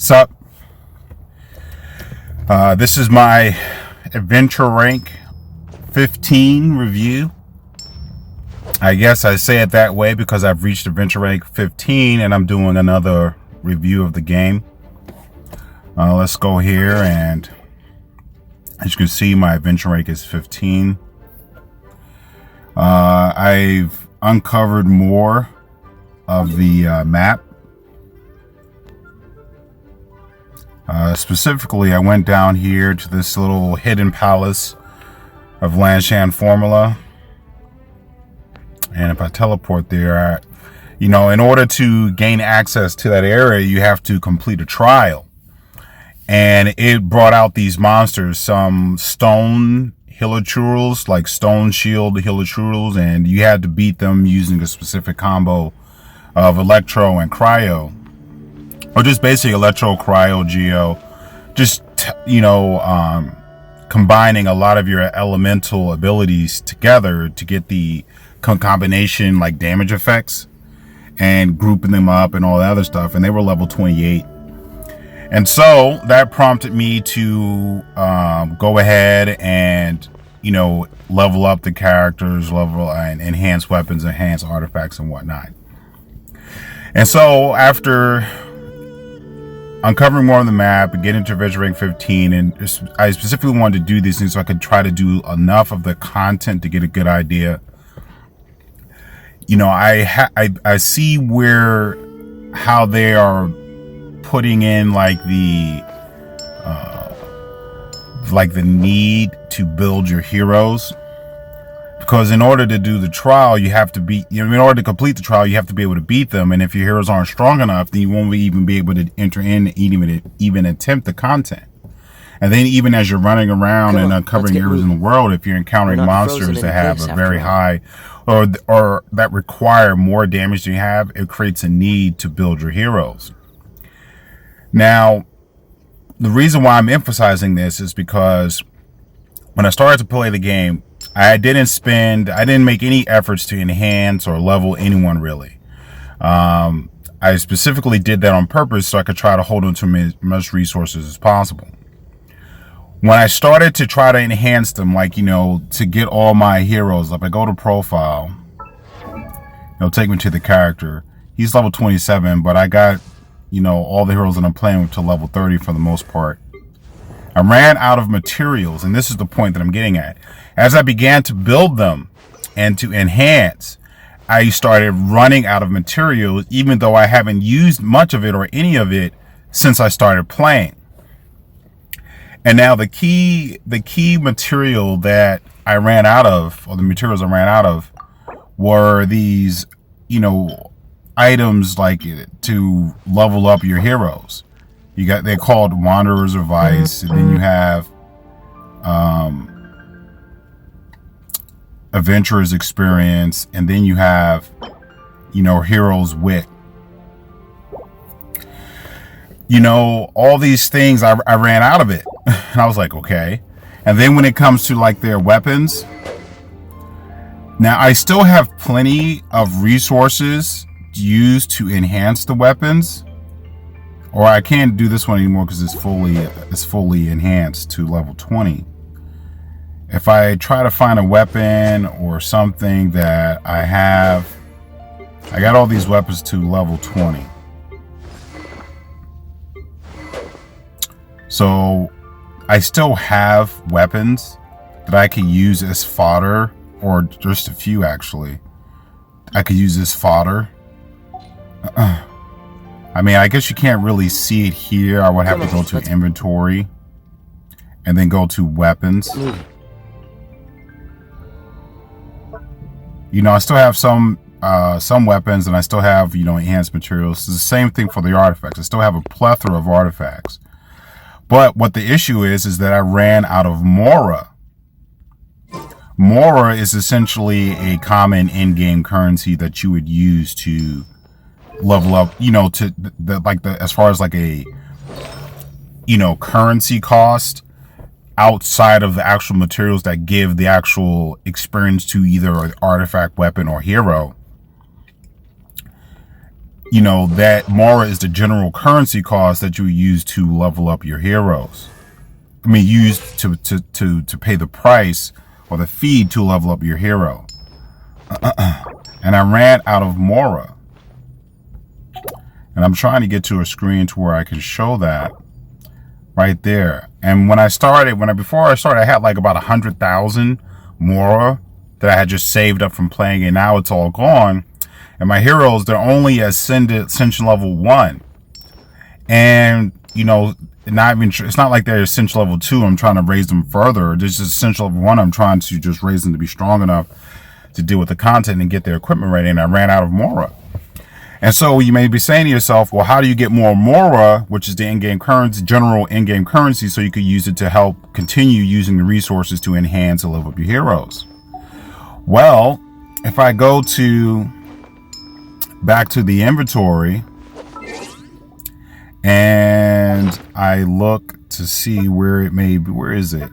Sup? This is my adventure rank 15 review. I guess I say it that way because I've reached adventure rank 15 and I'm doing another review of the game. Let's go here, and as you can see, my adventure rank is 15. I've uncovered more of the map. Specifically, I went down here to this little hidden palace of Genshin formula. And if I teleport there, in order to gain access to that area, you have to complete a trial. And it brought out these monsters, some stone hilichurls, like stone shield hilichurls, and you had to beat them using a specific combo of electro and cryo. Or just basic electro, cryo, geo. Just, combining a lot of your elemental abilities together to get the combination like damage effects and grouping them up and all that other stuff. And they were level 28. And so that prompted me to go ahead and, level up the characters, level and enhance weapons, enhance artifacts and whatnot. And so after uncovering more of the map and getting to adventure rank 15, and I specifically wanted to do these things so I could try to do enough of the content to get a good idea. I see how they are putting in like the need to build your heroes, because in order to do the trial, you have to be, in order to complete the trial, you have to be able to beat them. And if your heroes aren't strong enough, then you won't even be able to enter in and even attempt the content. And then even as you're running around and uncovering areas in the world, if you're encountering monsters that have a very high or that require more damage than you have, it creates a need to build your heroes. Now, the reason why I'm emphasizing this is because when I started to play the game, I didn't make any efforts to enhance or level anyone really. I specifically did that on purpose so I could try to hold on to as much resources as possible. When I started to try to enhance them, to get all my heroes, if I go to profile, it'll take me to the character. He's level 27, but I got, all the heroes that I'm playing with to level 30 for the most part. I ran out of materials, and this is the point that I'm getting at. As I began to build them and to enhance, I started running out of materials, even though I haven't used much of it or any of it since I started playing. And now the key material that I ran out of, or the materials I ran out of, were these, items like to level up your heroes. They're called Wanderers of Vice, and then you have Adventurer's Experience, and then you have, Hero's Wit. All these things, I ran out of it. And I was like, okay. And then when it comes to like their weapons, now I still have plenty of resources used to enhance the weapons. Or I can't do this one anymore because it's fully enhanced to level 20. If I try to find a weapon or something that I got all these weapons to level 20. So I still have weapons that I can use as fodder, or just a few actually. I could use as fodder. I guess you can't really see it here. I would have to go to inventory and then go to weapons. I still have some weapons, and I still have, enhanced materials. It's the same thing for the artifacts. I still have a plethora of artifacts. But what the issue is that I ran out of Mora. Mora is essentially a common in-game currency that you would use to level up, as far as like a, currency cost outside of the actual materials that give the actual experience to either an artifact, weapon, or hero. that Mora is the general currency cost that you use to level up your heroes. I mean, use to pay the price or the fee to level up your hero. And I ran out of Mora. And I'm trying to get to a screen to where I can show that right there. And before I started, I had like about 100,000 Mora that I had just saved up from playing, and now it's all gone. And my heroes, they're only ascension level 1. And, it's not like they're ascension level 2. I'm trying to raise them further. This is ascension level 1. I'm trying to just raise them to be strong enough to deal with the content and get their equipment ready. And I ran out of Mora. And so you may be saying to yourself, well, how do you get more Mora, which is the in-game currency, general in-game currency, so you could use it to help continue using the resources to enhance and level up your heroes? Well, if I go back to the inventory and I look to see where it may be, where is it?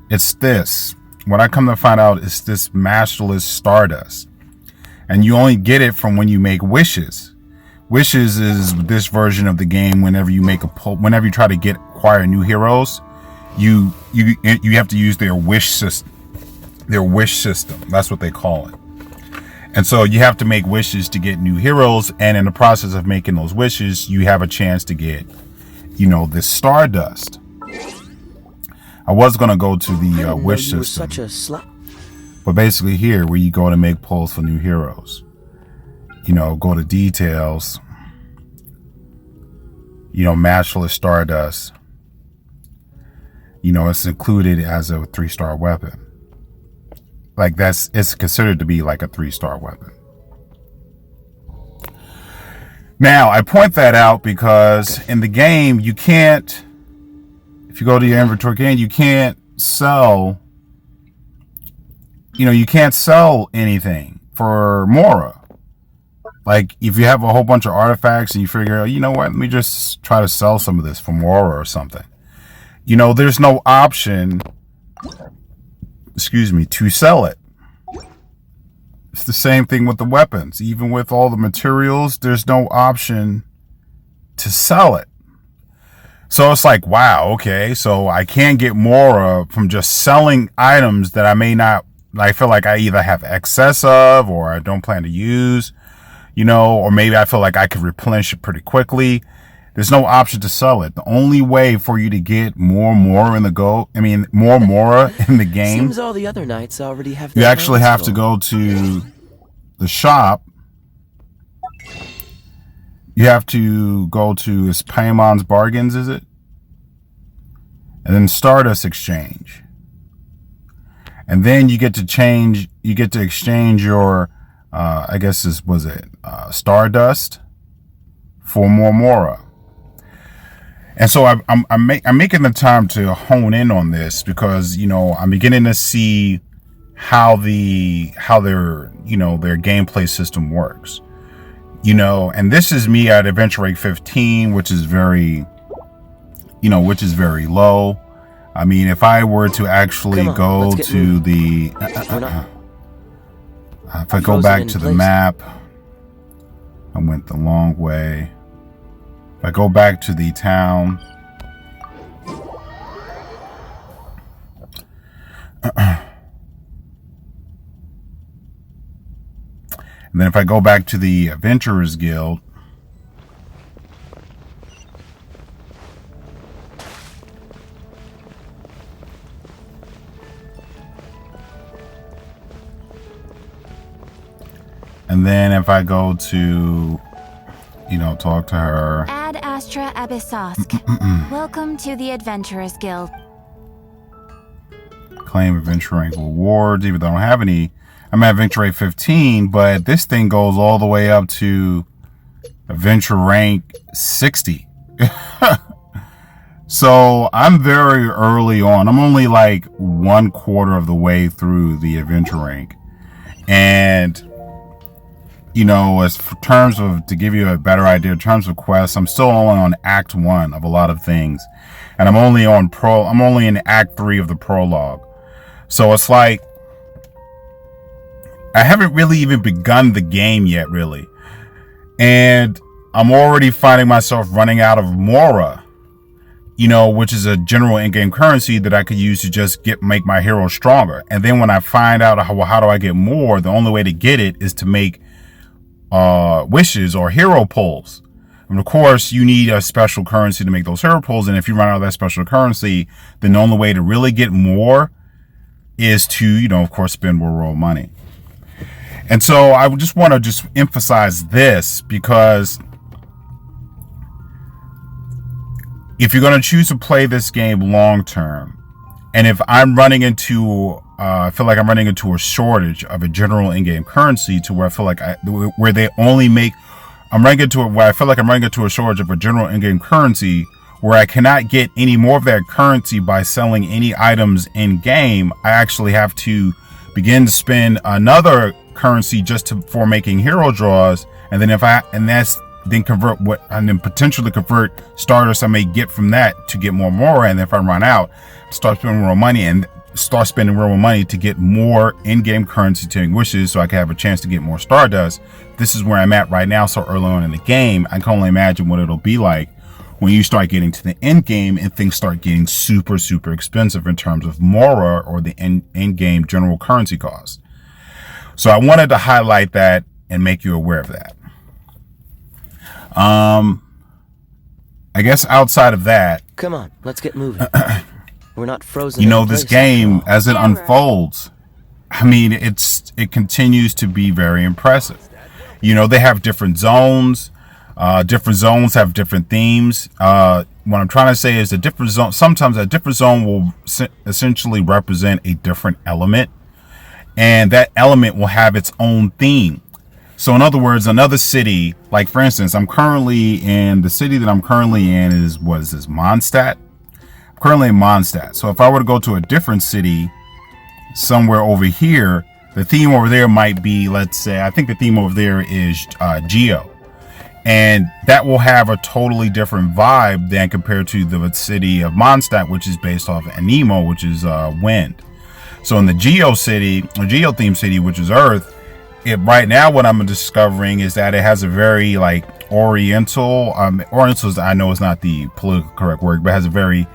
It's this. What I come to find out is this Masterless Stardust. And you only get it from when you make wishes. Wishes is this version of the game. Whenever you whenever you try to acquire new heroes, you have to use their wish system. Their wish system. That's what they call it. And so you have to make wishes to get new heroes. And in the process of making those wishes, you have a chance to get, this Stardust. I was going to go to the wish system. Such a slut. But basically here, where you go to make polls for new heroes, go to details, Masterless Stardust, it's included as a 3-star weapon. Like it's considered to be like a 3-star weapon. Now, I point that out because in the game, you can't, if you go to your inventory again, you can't sell anything for Mora. Like if you have a whole bunch of artifacts and you figure, let me just try to sell some of this for Mora or something. There's no option, to sell it. It's the same thing with the weapons. Even with all the materials, there's no option to sell it. So it's like, wow, okay, so I can't get Mora from just selling items that I feel like I either have excess of or I don't plan to use, or maybe I feel like I could replenish it pretty quickly. There's no option to sell it. The only way for you to get more Mora in the game, seems all the other knights already have. You actually have to go to the shop. You have to go to Paymon's Bargains, is it? And then Stardust Exchange. And then you get to exchange your, Stardust for more Mora. And so I'm making the time to hone in on this because, I'm beginning to see how their gameplay system works. And this is me at adventure rate 15, which is very low. I mean, if I were to actually go to the, if I go back to the map, I went the long way. If I go back to the town, and then if I go back to the Adventurers Guild, and then if I go to, talk to her. Ad Astra Abyssosk. Welcome to the Adventurers Guild. Claim adventure rank rewards, even though I don't have any. I'm at adventure rate 15, but this thing goes all the way up to adventure rank 60. So I'm very early on. I'm only like 1/4 of the way through the adventure rank. And as for terms of, to give you a better idea, in terms of quests, I'm still only on Act 1 of a lot of things. And I'm only in Act 3 of the prologue. So it's like, I haven't really even begun the game yet, really. And I'm already finding myself running out of Mora, which is a general in-game currency that I could use to just make my hero stronger. And then when I find out how do I get more, the only way to get it is to make wishes or hero pulls. And of course, you need a special currency to make those hero pulls. And if you run out of that special currency, then the only way to really get more is to, of course, spend more royal money. And so I just want to emphasize this, because if you're going to choose to play this game long term, and if I'm running into, I feel like I'm running into a shortage of a general in-game currency, to where I feel like where they only make, I'm running into it where I feel like I'm running into a shortage of a general in-game currency where I cannot get any more of that currency by selling any items in game. I actually have to begin to spend another currency just for making hero draws, and then then potentially convert starters I may get from that to get more. And if I run out, start spending more money to get more in-game currency to make wishes, so I can have a chance to get more Stardust. This is where I'm at right now, so early on in the game. I can only imagine what it'll be like when you start getting to the end game and things start getting super, super expensive in terms of Mora, or the end game general currency cost. So I wanted to highlight that and make you aware of that. I guess outside of that, Come on, let's get moving. We're not frozen. This game, as it unfolds, it continues to be very impressive. They have different zones. Different zones have different themes. What I'm trying to say is sometimes a different zone will essentially represent a different element, and that element will have its own theme. So in other words, another city, like for instance, the city that I'm currently in is, Mondstadt? I'm currently in Mondstadt. So if I were to go to a different city somewhere over here, the theme over there might be, let's say, I think the theme over there is Geo. And that will have a totally different vibe than compared to the city of Mondstadt, which is based off of Anemo, which is wind. So in the Geo theme city, which is Earth, right now what I'm discovering is that it has a very Oriental, Oriental I know is not the politically correct word, but has a very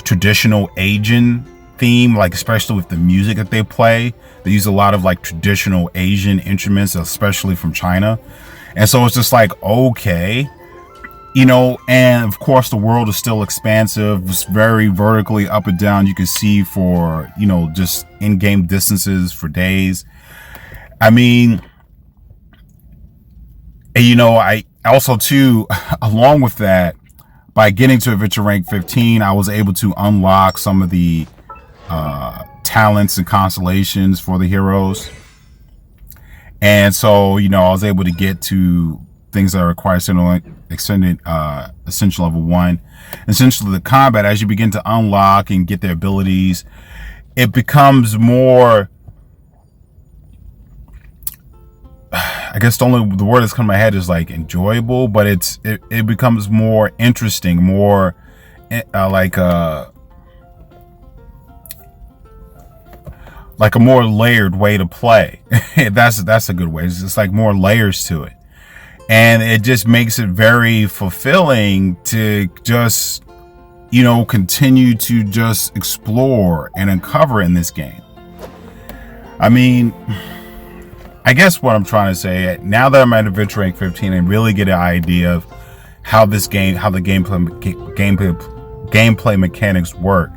traditional Asian theme, especially with the music that they play. They use a lot of traditional Asian instruments, especially from China. And so it's just okay, and of course the world is still expansive. It's very vertically up and down. You can see for, just in-game distances for days. I also too, along with that, by getting to Adventure Rank 15, I was able to unlock some of the talents and constellations for the heroes. And so, I was able to get to things that require extended Essential Level 1. Essentially, the combat, as you begin to unlock and get their abilities, it becomes more, I guess the word that's coming to my head is enjoyable, but it becomes more interesting, more like a more layered way to play. That's a good way. It's just more layers to it. And it just makes it very fulfilling to just, continue to just explore and uncover in this game. I guess what I'm trying to say, now that I'm at Adventure Rank 15 and really get an idea of how the gameplay mechanics work,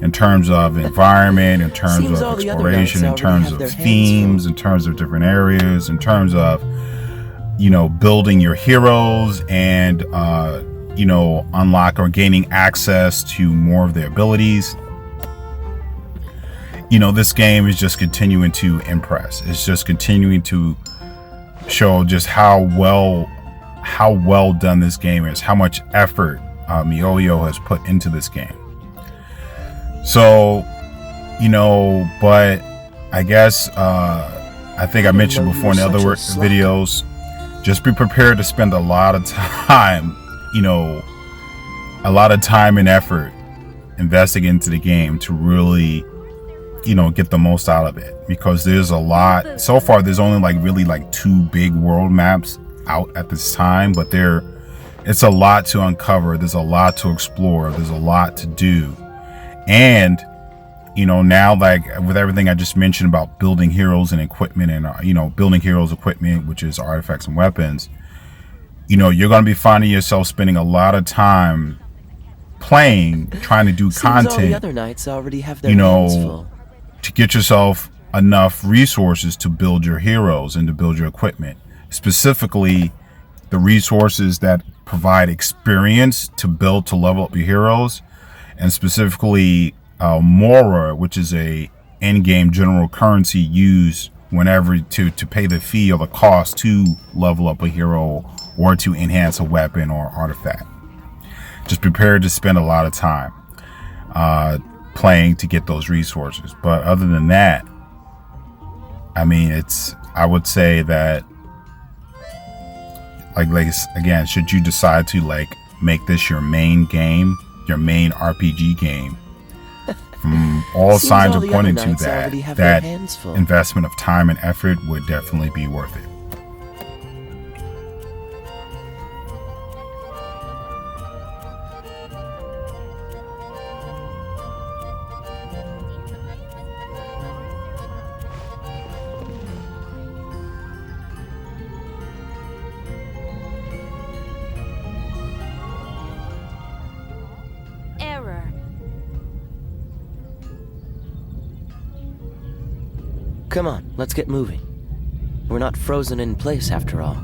in terms of environment, in terms of exploration, in terms of themes, in terms of different areas, in terms of, building your heroes and, unlock or gaining access to more of their abilities. This game is just continuing to impress. It's just continuing to show just how well done this game is, how much effort MiHoYo has put into this game. So, but I guess, I think I mentioned before in the other videos, just be prepared to spend a lot of time, and effort investing into the game to really, get the most out of it, because there's a lot. So far, there's only really 2 big world maps, out at this time, but it's a lot to uncover. There's a lot to explore. There's a lot to do. And, now, like with everything I just mentioned about building heroes and equipment and, building heroes equipment, which is artifacts and weapons, you're going to be finding yourself spending a lot of time playing, trying to do content, all the other knights already have their hands full. To get yourself enough resources to build your heroes and to build your equipment. Specifically, the resources that provide experience to level up your heroes, and specifically Mora, which is a in-game general currency used whenever to pay the fee or the cost to level up a hero or to enhance a weapon or artifact. Just prepare to spend a lot of time playing to get those resources. But other than that, I mean, I would say that like again, should you decide to make this your main game, your main RPG game, all signs are pointing to that investment of time and effort would definitely be worth it. Come on, let's get moving. We're not frozen in place after all.